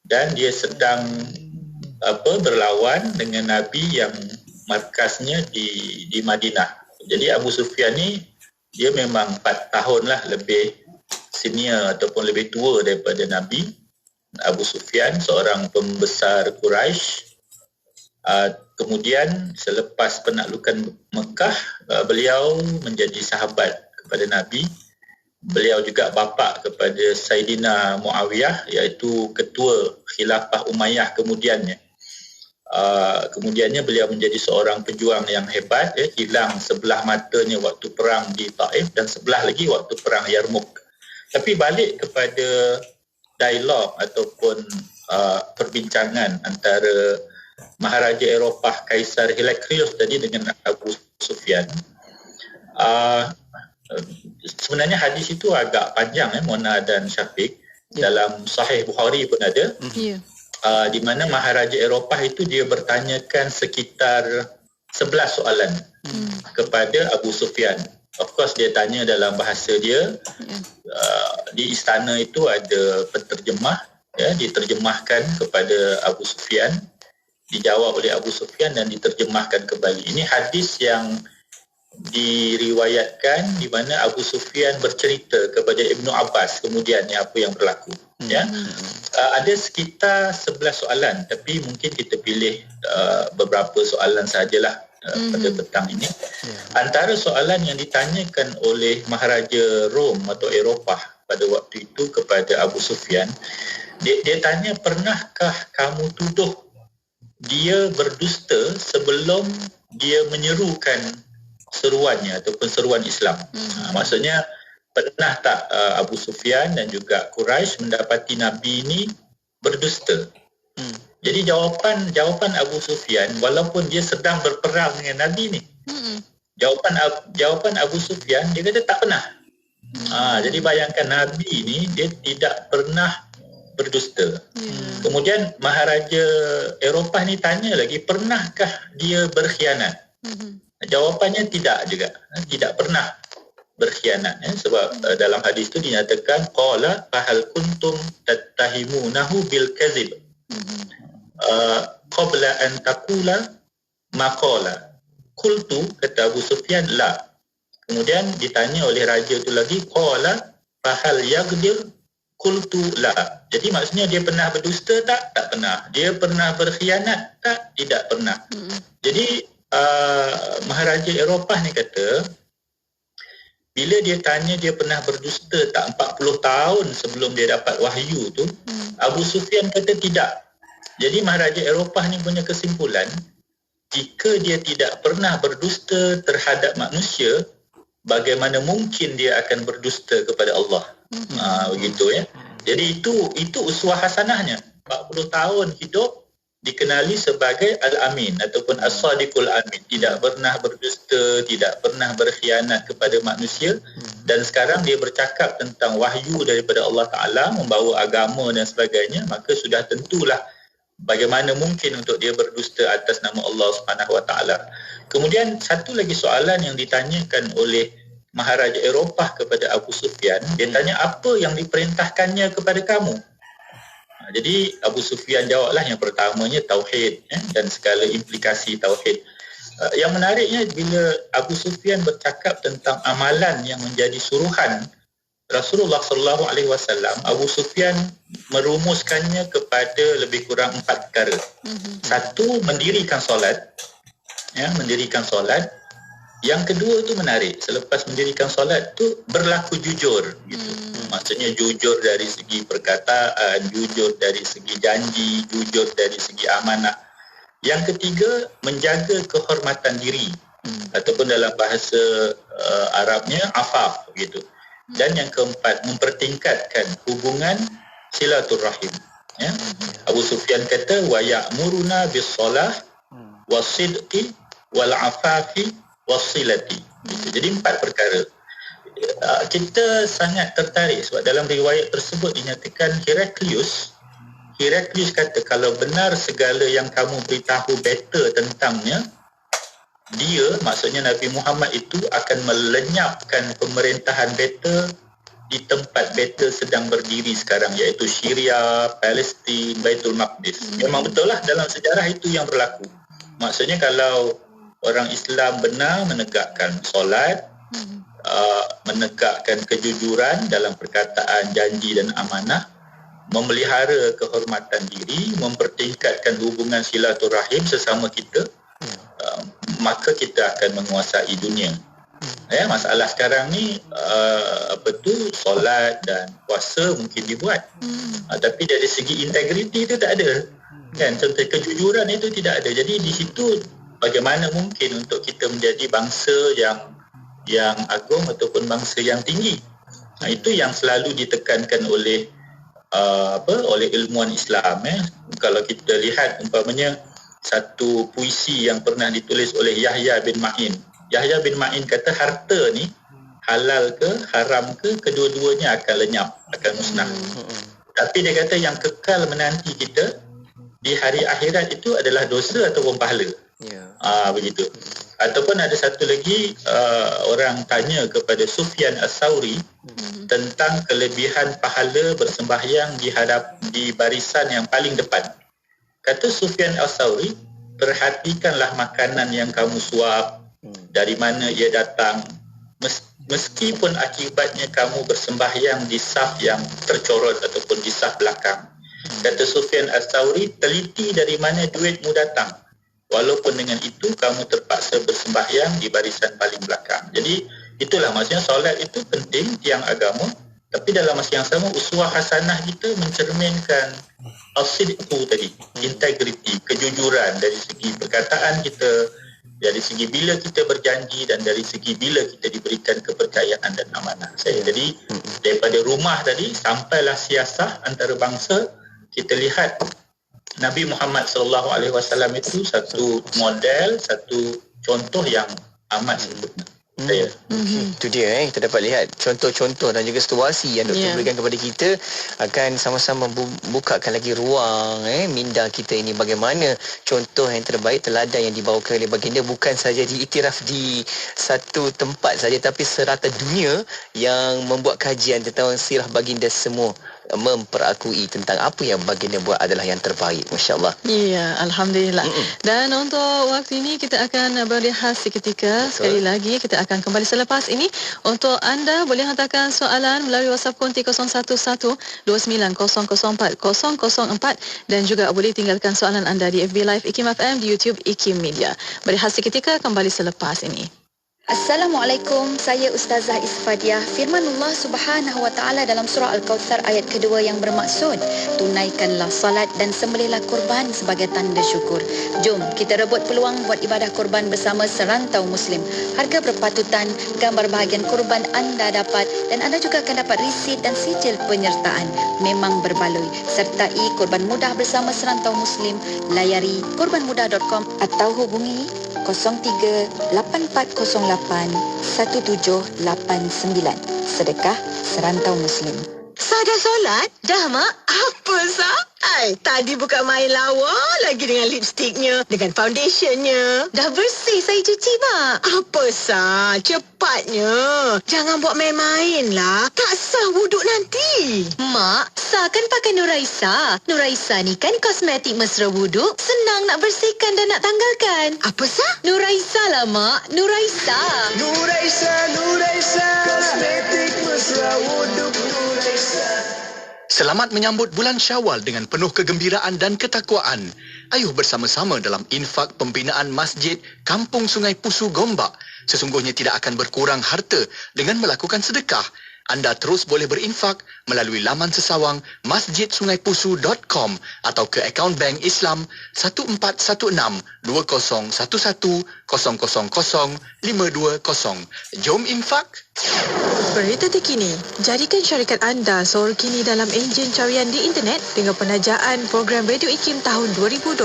dan dia sedang berlawan dengan Nabi yang markasnya di Madinah. Jadi Abu Sufyan ni dia memang 4 tahun lah lebih senior ataupun lebih tua daripada Nabi. Abu Sufyan seorang pembesar Quraisy. Kemudian selepas penaklukan Mekah, beliau menjadi sahabat kepada Nabi. Beliau juga bapa kepada Saidina Muawiyah, iaitu ketua Khilafah Umayyah kemudiannya. Kemudiannya beliau menjadi seorang pejuang yang hebat, hilang sebelah matanya waktu perang di Taif dan sebelah lagi waktu perang Yarmouk. Tapi balik kepada dialog ataupun perbincangan antara Maharaja Eropah Kaisar Heraklius tadi dengan Abu Sufyan. Sebenarnya hadis itu agak panjang, Mona dan Syafiq. Dalam Sahih Bukhari pun ada. Di mana Maharaja Eropah itu dia bertanyakan sekitar 11 soalan kepada Abu Sufyan. Of course dia tanya dalam bahasa dia. Di istana itu ada penterjemah, diterjemahkan kepada Abu Sufyan, dijawab oleh Abu Sufyan dan diterjemahkan kembali. Ini hadis yang diriwayatkan di mana Abu Sufyan bercerita kepada Ibnu Abbas kemudiannya apa yang berlaku. Ada sekitar 11 soalan, tapi mungkin kita pilih beberapa soalan sahajalah pada petang ini. Antara soalan yang ditanyakan oleh Maharaja Rom atau Eropah pada waktu itu kepada Abu Sufyan, dia tanya, pernahkah kamu tuduh dia berdusta sebelum dia menyerukan seruannya ataupun seruan Islam? Maksudnya, pernah tak Abu Sufyan dan juga Quraisy mendapati Nabi ini berdusta? Jadi jawapan Abu Sufyan, walaupun dia sedang berperang dengan Nabi ni, jawapan Abu Sufyan, dia kata tak pernah. Jadi bayangkan Nabi ni dia tidak pernah berdusta. Kemudian Maharaja Eropah ni tanya lagi, pernahkah dia berkhianat? Jawapannya tidak juga, tidak pernah berkhianat. Sebab dalam hadis tu dinyatakan qala fahal kuntum tattahimunahu bil kadzib qabla an taqula maqala qultu, kata Abu Sufyan, la. Kemudian ditanya oleh raja tu lagi, qala fahal yaghdir qultu la. Jadi maksudnya dia pernah berdusta tak? Tak pernah. Dia pernah berkhianat tak? Tidak pernah. Jadi Maharaja Eropah ni kata, bila dia tanya dia pernah berdusta tak 40 tahun sebelum dia dapat wahyu tu, Abu Sufyan kata tidak. Jadi Maharaja Eropah ni punya kesimpulan, jika dia tidak pernah berdusta terhadap manusia, bagaimana mungkin dia akan berdusta kepada Allah. Begitu ya. Jadi itu uswah hasanahnya. 40 tahun hidup dikenali sebagai Al-Amin ataupun As-Sadiqul Amin. Tidak pernah berdusta, tidak pernah berkhianat kepada manusia, dan sekarang dia bercakap tentang wahyu daripada Allah Ta'ala, membawa agama dan sebagainya, maka sudah tentulah bagaimana mungkin untuk dia berdusta atas nama Allah Subhanahu Wa Ta'ala. Kemudian satu lagi soalan yang ditanyakan oleh Maharaja Eropah kepada Abu Sufyan, dia tanya apa yang diperintahkannya kepada kamu. Jadi Abu Sufyan jawablah yang pertamanya tauhid dan segala implikasi tauhid. Yang menariknya bila Abu Sufyan bercakap tentang amalan yang menjadi suruhan Rasulullah sallallahu alaihi wasallam, Abu Sufyan merumuskannya kepada lebih kurang 4 perkara. Satu, mendirikan solat. Mendirikan solat. Yang kedua tu menarik, selepas mendirikan solat tu berlaku jujur gitu. Maksudnya jujur dari segi perkataan, jujur dari segi janji, jujur dari segi amanah. Yang ketiga, menjaga kehormatan diri ataupun dalam bahasa Arabnya afaf gitu. Dan yang keempat, mempertingkatkan hubungan silaturrahim. Abu Sufyan kata wa ya'muruna bis-shalah was-sidqi wal-afafi was-silati. Jadi 4 perkara. Kita sangat tertarik sebab dalam riwayat tersebut dinyatakan Heraklius kata kalau benar segala yang kamu beritahu beta tentangnya, dia, maksudnya Nabi Muhammad itu akan melenyapkan pemerintahan beta di tempat beta sedang berdiri sekarang, iaitu Syria, Palestin, Baitul Maqdis. Memang betul lah dalam sejarah itu yang berlaku. Maksudnya kalau orang Islam benar menegakkan solat, menegakkan kejujuran dalam perkataan, janji dan amanah, memelihara kehormatan diri, mempertingkatkan hubungan silaturahim sesama kita, maka kita akan menguasai dunia. Masalah sekarang ni solat dan puasa mungkin dibuat, tapi dari segi integriti itu tak ada, kan? Contoh kejujuran itu tidak ada. Jadi di situ bagaimana mungkin untuk kita menjadi bangsa yang agung ataupun bangsa yang tinggi. Itu yang selalu ditekankan oleh oleh ilmuwan Islam. Kalau kita lihat umpamanya satu puisi yang pernah ditulis oleh Yahya bin Ma'in. Yahya bin Ma'in kata harta ni halal ke haram ke, kedua-duanya akan lenyap, akan musnah. Tapi dia kata yang kekal menanti kita di hari akhirat itu adalah dosa ataupun pahala. Begitu. Ataupun ada satu lagi, orang tanya kepada Sufyan As-Sauri tentang kelebihan pahala bersembahyang di barisan yang paling depan. Kata Sufyan As-Sauri, perhatikanlah makanan yang kamu suap, dari mana ia datang, meskipun akibatnya kamu bersembahyang di saf yang tercorot ataupun di saf belakang. Kata Sufyan As-Sauri, teliti dari mana duitmu datang, walaupun dengan itu kamu terpaksa bersembahyang di barisan paling belakang. Jadi itulah maksudnya solat itu penting, tiang agama, tapi dalam masa yang sama uswah hasanah kita mencerminkan as-sidqu tadi, integriti, kejujuran dari segi perkataan kita, dari segi bila kita berjanji dan dari segi bila kita diberikan kepercayaan dan amanah. Jadi daripada rumah tadi sampailah siasah antara bangsa, kita lihat Nabi Muhammad SAW itu satu model, satu contoh yang amat sempurna. Itu dia, kita dapat lihat contoh-contoh dan juga situasi yang doktor berikan kepada kita akan sama-sama bukakan lagi ruang minda kita ini, bagaimana contoh yang terbaik, teladan yang dibawakan oleh baginda bukan saja diiktiraf di satu tempat saja, tapi serata dunia yang membuat kajian tentang sirah baginda semua memperakui tentang apa yang baginda buat adalah yang terbaik. Masya-Allah. Ya, alhamdulillah. Dan untuk waktu ini kita akan berehat seketika. Sekali lagi kita akan kembali selepas ini. Untuk anda boleh hantarkan soalan melalui WhatsApp konti 0112900404 dan juga boleh tinggalkan soalan anda di FB Live IKIM FM, di YouTube IKIM Media. Berehat seketika, kembali selepas ini. Assalamualaikum, saya Ustazah Isfadiah. Firmanullah Subhanahu wa taala dalam surah Al-Kautsar ayat kedua yang bermaksud, tunaikanlah salat dan sembelihlah kurban sebagai tanda syukur. Jom kita rebut peluang buat ibadah kurban bersama serantau Muslim. Harga berpatutan, gambar bahagian kurban anda dapat dan anda juga akan dapat resit dan sijil penyertaan. Memang berbaloi. Sertai kurban mudah bersama serantau Muslim. Layari kurbanmudah.com atau hubungi 03-8408-1789. Sedekah Serantau Muslim. Sah dah solat? Dah, Mak. Apa, Sah? Tadi bukan main lawa lagi dengan lipstiknya, dengan foundationnya. Dah bersih saya cuci, Mak. Apa, Sah? Cepatnya. Jangan buat main-main lah. Tak sah wuduk nanti. Mak, Sah kan pakai Nuraisa. Nuraisa ni kan kosmetik mesra wuduk. Senang nak bersihkan dan nak tanggalkan. Apa, Sah? Nuraisa lah, Mak. Nuraisa. Nuraisa. Kosmetik mesra wuduk Nuraisa. Selamat menyambut bulan Syawal dengan penuh kegembiraan dan ketakwaan. Ayuh bersama-sama dalam infak pembinaan Masjid Kampung Sungai Pusu Gombak. Sesungguhnya tidak akan berkurang harta dengan melakukan sedekah. Anda terus boleh berinfak melalui laman sesawang masjidsungaipusu.com atau ke akaun bank Islam 1416-2011-000520. Jom infak. Berita terkini, jadikan syarikat anda seorang kini dalam enjin carian di internet dengan penajaan program Radio IKIM tahun 2022.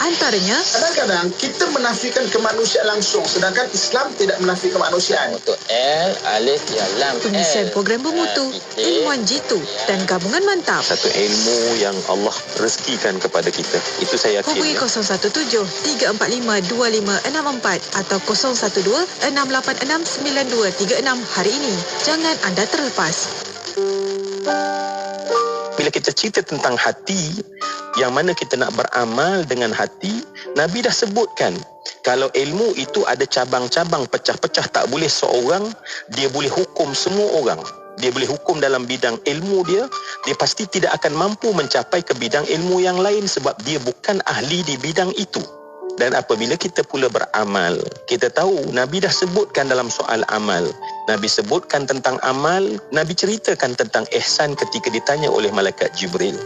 Antaranya, kadang-kadang kita menafikan kemanusiaan langsung sedangkan Islam tidak menafikan kemanusiaan. Untuk L, Alif, Ya, Lam. pengisian program bermutu, ilmuwan jitu dan gabungan mantap. Satu ilmu yang Allah rezekikan kepada kita. Itu saya yakin. Hubungi 017-345-2564 atau 012-686-9236 hari ini. Jangan anda terlepas. Bila kita cerita tentang hati, yang mana kita nak beramal dengan hati, Nabi dah sebutkan. Kalau ilmu itu ada cabang-cabang, pecah-pecah, tak boleh seorang, dia boleh hukum semua orang. Dia boleh hukum dalam bidang ilmu dia pasti tidak akan mampu mencapai ke bidang ilmu yang lain sebab dia bukan ahli di bidang itu. Dan apabila kita pula beramal, kita tahu Nabi dah sebutkan dalam soal amal. Nabi sebutkan tentang amal, Nabi ceritakan tentang ihsan ketika ditanya oleh malaikat Jibril.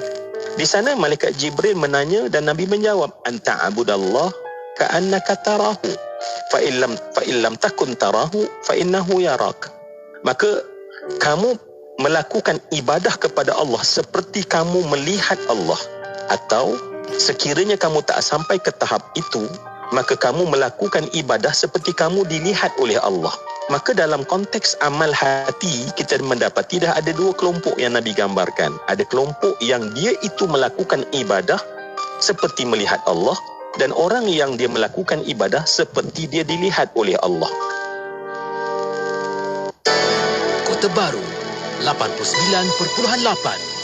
Di sana malaikat Jibril menanya dan Nabi menjawab, anta abudallah ka'annaka tarahu fa illam takun tarahu fa innahu yarak. Maka kamu melakukan ibadah kepada Allah seperti kamu melihat Allah, atau sekiranya kamu tak sampai ke tahap itu, maka kamu melakukan ibadah seperti kamu dilihat oleh Allah. Maka dalam konteks amal hati, kita mendapati dah ada dua kelompok yang Nabi gambarkan. Ada kelompok yang dia itu melakukan ibadah seperti melihat Allah, dan orang yang dia melakukan ibadah seperti dia dilihat oleh Allah. Kota Baru 89.8.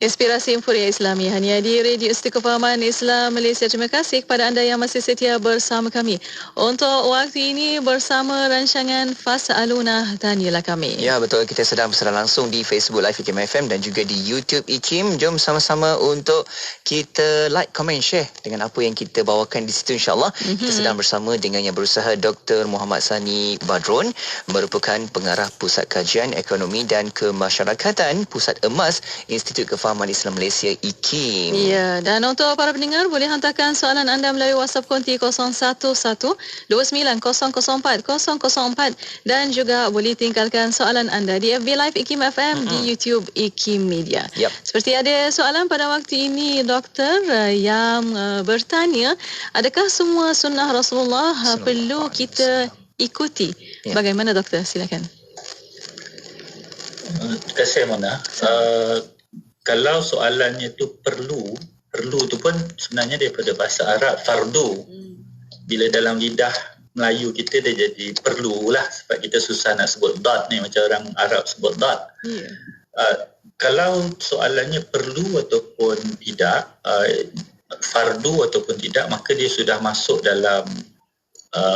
Inspirasi Inforia Islami hanya di Radio Istiqomahan Islam Malaysia. Terima kasih kepada anda yang masih setia bersama kami untuk waktu ini bersama rancangan Fas'aluna, tanyalah kami. Ya, betul, kita sedang bersiaran langsung di Facebook Live IKIM FM dan juga di YouTube IKIM. Jom sama-sama untuk kita like, comment, share dengan apa yang kita bawakan di situ, insya-Allah. Kita sedang bersama dengan yang berusaha Dr. Muhammad Sani Badron, merupakan pengarah Pusat Kajian Ekonomi dan Kemasyarakatan Pusat Emas Institut Kefahaman Islam Malaysia IKIM. Ya, dan untuk para pendengar boleh hantarkan soalan anda melalui WhatsApp konti 0112900404 dan juga boleh tinggalkan soalan anda di FB Live IKIM FM, di YouTube IKIM Media. Seperti ada soalan pada waktu ini, Doktor, yang bertanya, adakah semua sunnah Rasulullah perlu kita ikuti? Bagaimana, Doktor? Silakan. Terima kasih, Mona. Kalau soalannya tu perlu tu pun sebenarnya daripada bahasa Arab fardu. Bila dalam lidah Melayu kita dia jadi perlulah, sebab kita susah nak sebut dot ni macam orang Arab sebut dot. Kalau soalannya perlu ataupun tidak, fardu ataupun tidak, maka dia sudah masuk dalam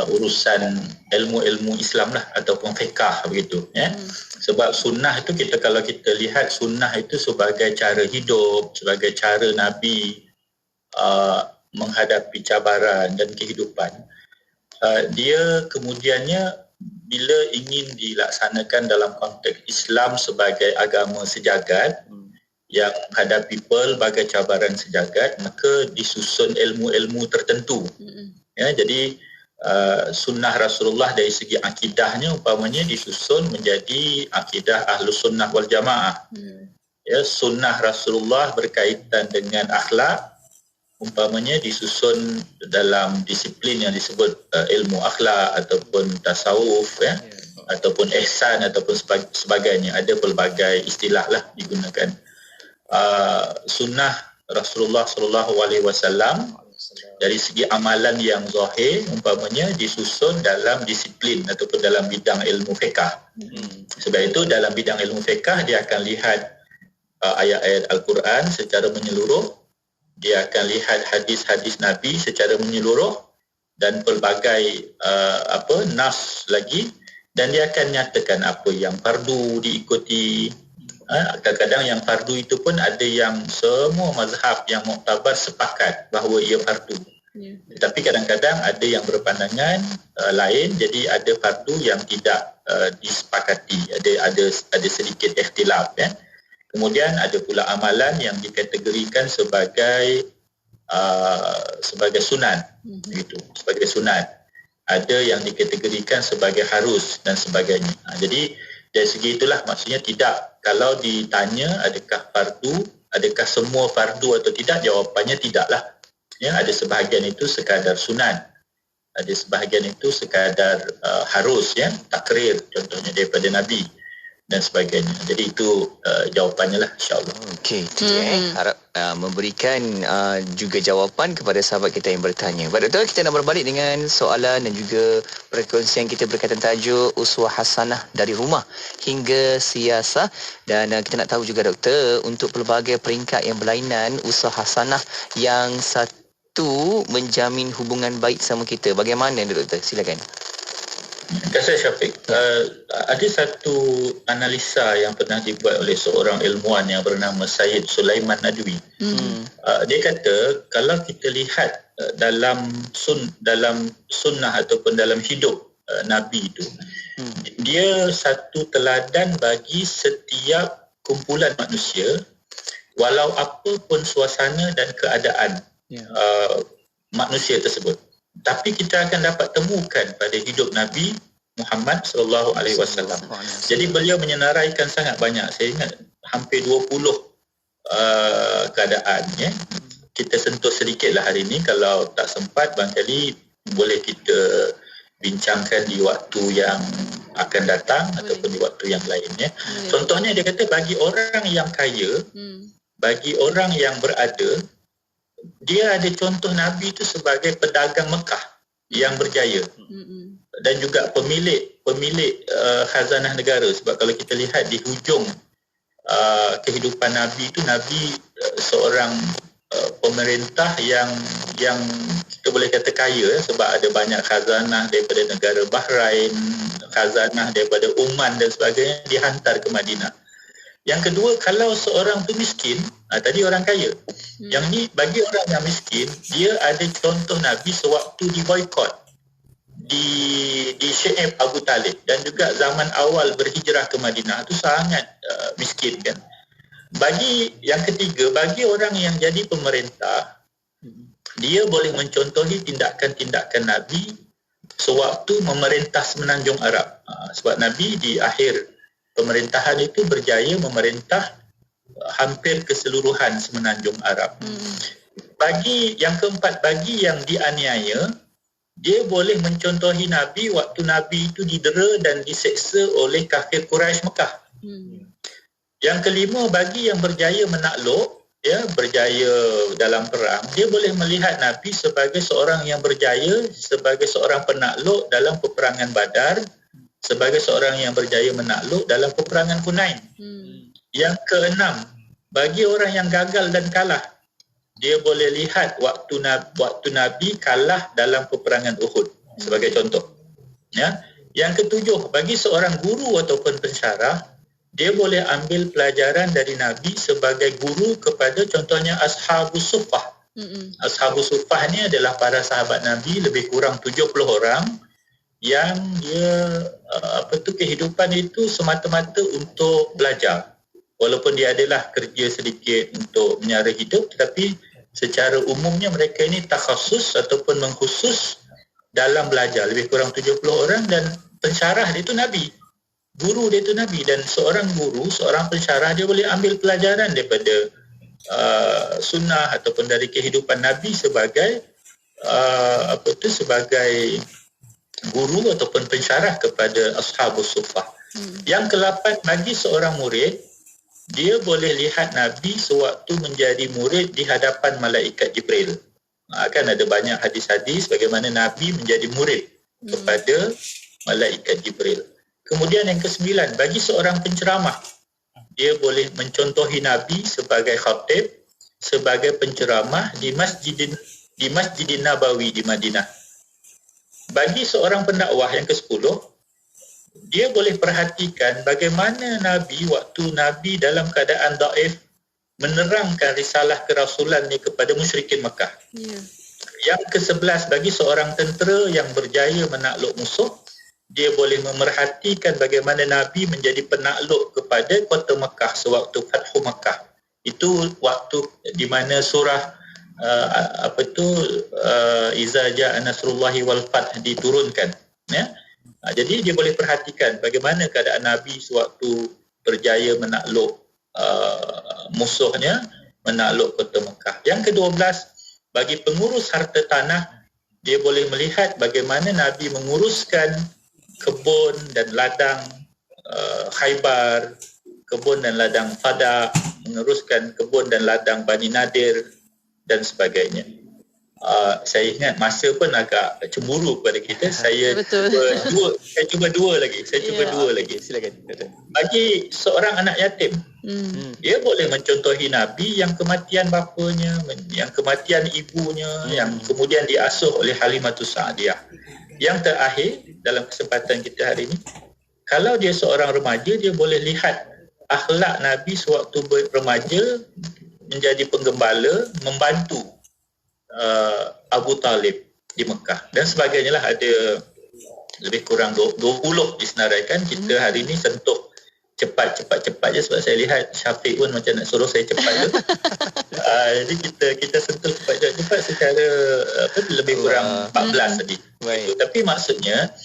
urusan ilmu-ilmu Islam lah ataupun fiqh begitu, ya. Sebab sunnah itu, kalau kita lihat sunnah itu sebagai cara hidup, sebagai cara Nabi menghadapi cabaran dan kehidupan. dia kemudiannya bila ingin dilaksanakan dalam konteks Islam sebagai agama sejagat yang menghadapi pelbagai cabaran sejagat, maka disusun ilmu-ilmu tertentu. Ya, jadi sunnah Rasulullah dari segi akidahnya umpamanya disusun menjadi akidah Ahlus Sunnah wal Jamaah. Ya, sunnah Rasulullah berkaitan dengan akhlak umpamanya disusun dalam disiplin yang disebut ilmu akhlak ataupun tasawuf, ya, ataupun ihsan ataupun sebagainya. Ada pelbagai istilah lah digunakan. Sunnah Rasulullah SAW dari segi amalan yang zahir umpamanya disusun dalam disiplin ataupun dalam bidang ilmu fiqh. Sebab itu dalam bidang ilmu fiqh dia akan lihat ayat-ayat Al-Quran secara menyeluruh, dia akan lihat hadis-hadis Nabi secara menyeluruh dan pelbagai nas lagi, dan dia akan nyatakan apa yang fardu diikuti. Kadang-kadang yang fardu itu pun ada yang semua mazhab yang muktabar sepakat bahawa ia fardu. Tapi kadang-kadang ada yang berpandangan lain, jadi ada fardu yang tidak disepakati, ada sedikit ikhtilaf, ya. Kemudian ada pula amalan yang dikategorikan sebagai sunat, begitu, sebagai sunat. Ada yang dikategorikan sebagai harus dan sebagainya. Jadi dari segi itulah maksudnya tidak, kalau ditanya adakah fardu, adakah semua fardu atau tidak, jawapannya tidaklah. Ya, ada sebahagian itu sekadar sunat, ada sebahagian itu sekadar harus, ya, takrir contohnya daripada Nabi dan sebagainya. Jadi itu jawapannya lah, insyaAllah. Okey, itu harap memberikan juga jawapan kepada sahabat kita yang bertanya. Pak Doktor, kita nak berbalik dengan soalan dan juga perkongsian kita berkaitan tajuk uswah hasanah dari rumah hingga siasah. Dan kita nak tahu juga Doktor, untuk pelbagai peringkat yang berlainan uswah hasanah yang satu menjamin hubungan baik sama kita. Bagaimana Doktor? Silakan. Terima kasih Syafiq. Ada satu analisa yang pernah dibuat oleh seorang ilmuwan yang bernama Syed Sulaiman Nadwi. Dia kata kalau kita lihat dalam sunnah ataupun dalam hidup Nabi itu, dia satu teladan bagi setiap kumpulan manusia, walau apa pun suasana dan keadaan manusia tersebut. Tapi kita akan dapat temukan pada hidup Nabi Muhammad SAW. Jadi beliau menyenaraikan sangat banyak. Saya ingat hampir 20 keadaan, ya. Kita sentuh sedikit lah hari ini. Kalau tak sempat, barangkali boleh kita bincangkan di waktu yang akan datang ataupun di waktu yang lain, ya. Contohnya dia kata bagi orang yang kaya, bagi orang yang berada, dia ada contoh Nabi itu sebagai pedagang Mekah yang berjaya dan juga pemilik khazanah negara. Sebab kalau kita lihat di hujung kehidupan Nabi itu, Nabi seorang pemerintah yang kita boleh kata kaya, sebab ada banyak khazanah daripada negara Bahrain, khazanah daripada Oman dan sebagainya dihantar ke Madinah. Yang kedua, kalau seorang tu miskin, tadi orang kaya. Yang ni bagi orang yang miskin, dia ada contoh Nabi sewaktu diboikot di Syaib Abu Talib, dan juga zaman awal berhijrah ke Madinah tu sangat miskin, kan. Bagi yang ketiga, bagi orang yang jadi pemerintah, dia boleh mencontohi tindakan-tindakan Nabi sewaktu memerintah Semenanjung Arab. Sebab Nabi di akhir pemerintahan itu berjaya memerintah hampir keseluruhan Semenanjung Arab. Bagi yang keempat, bagi yang dianiaya, dia boleh mencontohi Nabi waktu Nabi itu didera dan diseksa oleh kafir Quraisy Mekah. Yang kelima, bagi yang berjaya menakluk, ya, berjaya dalam perang, dia boleh melihat Nabi sebagai seorang yang berjaya, sebagai seorang penakluk dalam peperangan Badar, sebagai seorang yang berjaya menakluk dalam peperangan Hunain. Yang keenam, bagi orang yang gagal dan kalah, dia boleh lihat waktu Nabi kalah dalam peperangan Uhud sebagai contoh. Ya. Yang ketujuh, bagi seorang guru ataupun pensyarah, dia boleh ambil pelajaran dari Nabi sebagai guru kepada contohnya Ashabus Suffah, Ashabus Suffah ni adalah para sahabat Nabi, lebih kurang 70 orang yang dia kehidupan itu semata-mata untuk belajar. Walaupun dia adalah kerja sedikit untuk menyara hidup, tetapi secara umumnya mereka ini takhasus ataupun mengkhusus dalam belajar. Lebih kurang 70 orang, dan pensyarah dia itu Nabi. Guru dia itu Nabi, dan seorang guru, seorang pensyarah, dia boleh ambil pelajaran daripada sunnah ataupun dari kehidupan Nabi sebagai sebagai guru ataupun pensyarah kepada Ashabus Suffah. Yang ke-8, bagi seorang murid, dia boleh lihat Nabi sewaktu menjadi murid di hadapan malaikat Jibril. Kan ada banyak hadis-hadis bagaimana Nabi menjadi murid kepada malaikat Jibril. Kemudian yang ke-9, bagi seorang penceramah, dia boleh mencontohi Nabi sebagai khatib, sebagai penceramah di Masjidin Nabawi di Madinah. Bagi seorang pendakwah yang ke-10, dia boleh perhatikan bagaimana Nabi waktu Nabi dalam keadaan daif menerangkan risalah kerasulannya kepada musyrikin Mekah. Yang ke-11, bagi seorang tentera yang berjaya menakluk musuh, dia boleh memerhatikan bagaimana Nabi menjadi penakluk kepada kota Mekah sewaktu Fathu Mekah. Itu waktu di mana surah Iza Ja'a Nasrullahi wal Fath diturunkan. Ya? Jadi dia boleh perhatikan bagaimana keadaan Nabi sewaktu berjaya menakluk musuhnya, menakluk kota Mekah. Yang ke-12, bagi pengurus harta tanah, dia boleh melihat bagaimana Nabi menguruskan kebun dan ladang Khaybar, kebun dan ladang Fadak, menguruskan kebun dan ladang Bani Nadir dan sebagainya. Saya ingat masa pun agak cemburu kepada kita. Saya cuba dua lagi. Silakan. Bagi seorang anak yatim, dia boleh mencontohi Nabi yang kematian bapanya, yang kematian ibunya, yang kemudian diasuh oleh Halimatus Sa'diyah. Yang terakhir dalam kesempatan kita hari ini, kalau dia seorang remaja, dia boleh lihat akhlak Nabi sewaktu remaja menjadi penggembala, membantu Abu Talib di Mekah dan sebagainya lah. Ada lebih kurang 20 disenaraikan. Kita hari ini sentuh cepat je sebab saya lihat Syafiq pun macam nak suruh saya cepat je. Jadi kita sentuh cepat secara lebih kurang 14 tadi. Tapi maksudnya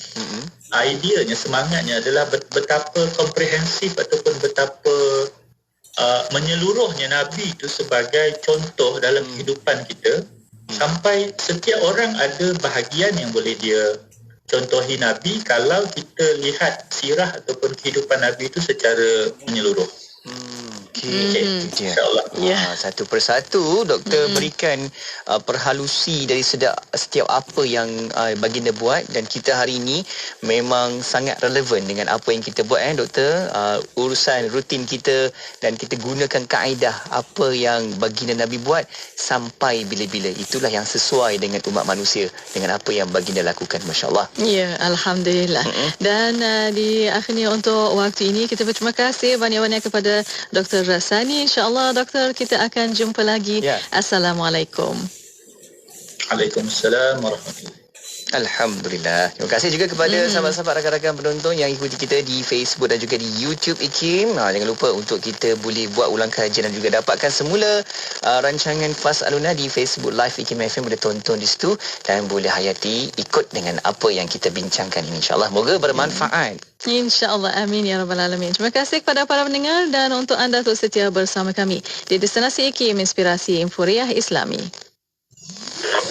ideanya, semangatnya adalah betapa komprehensif ataupun betapa menyeluruhnya Nabi itu sebagai contoh dalam kehidupan kita, sampai setiap orang ada bahagian yang boleh dia contohi Nabi kalau kita lihat sirah ataupun kehidupan Nabi itu secara menyeluruh. InsyaAllah. Satu persatu Doktor berikan perhalusi dari setiap apa yang baginda buat, dan kita hari ini memang sangat relevan dengan apa yang kita buat, Doktor. Urusan rutin kita, dan kita gunakan kaedah apa yang baginda Nabi buat sampai bila-bila. Itulah yang sesuai dengan umat manusia, dengan apa yang baginda lakukan. Masya Allah. Ya, Alhamdulillah. Dan di akhirnya untuk waktu ini kita berterima kasih banyak-banyak kepada Dr. Rasani. InsyaAllah Doktor, kita akan jumpa lagi. Assalamualaikum. Waalaikumsalam warahmatullahi. Alhamdulillah. Terima kasih juga kepada sahabat-sahabat, rakan-rakan penonton yang ikuti kita di Facebook dan juga di YouTube IKIM. Jangan lupa untuk kita boleh buat ulang kajian dan juga dapatkan semula rancangan Fas'aluna di Facebook Live IKIM FM. Boleh tonton di situ dan boleh hayati ikut dengan apa yang kita bincangkan ini. InsyaAllah moga bermanfaat. InsyaAllah, amin ya rabbal alamin. Terima kasih kepada para pendengar dan untuk anda untuk setia bersama kami di Destinasi IKIM, Inspirasi Infuriah Islami.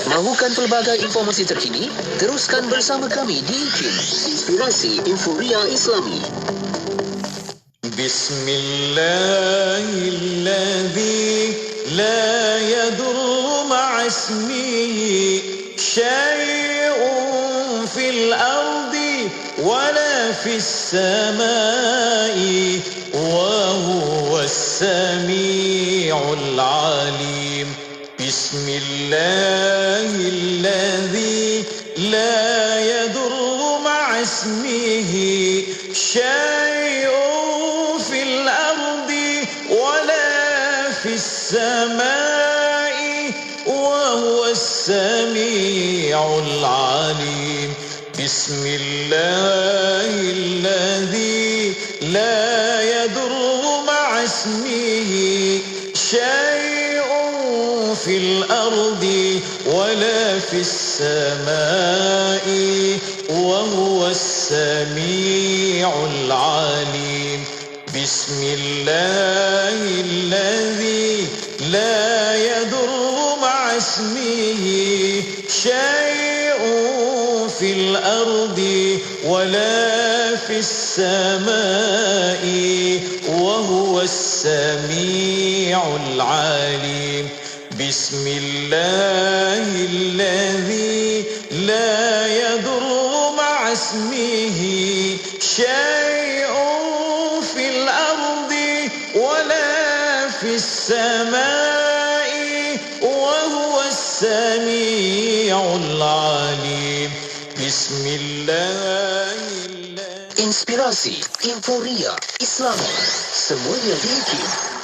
Mahukan pelbagai informasi terkini? Teruskan bersama kami di IKIM, Inspirasi Infuriah Islami. Bismillahilladzi la yadurru ma'asmihi syai'un fil ardi wala fis samai wa huwas sami'ul alim. Bismillahilladzi la yadurru ma'asmihi syai'un fil ardi wala fis samai wa السميع العليم بسم الله الذي لا يضر مع اسمه شيء في الأرض ولا في السماء وهو السميع العليم بسم الله الذي لا يضر مع اسمه شيء في الأرض ولا في السماء وهو السميع العليم بسم الله الذي لا يضر مع اسمه شيء في الأرض ولا في السماء وهو السميع العليم بسم الله Inspirasi, Inforia, Islam, semuanya di IKIM.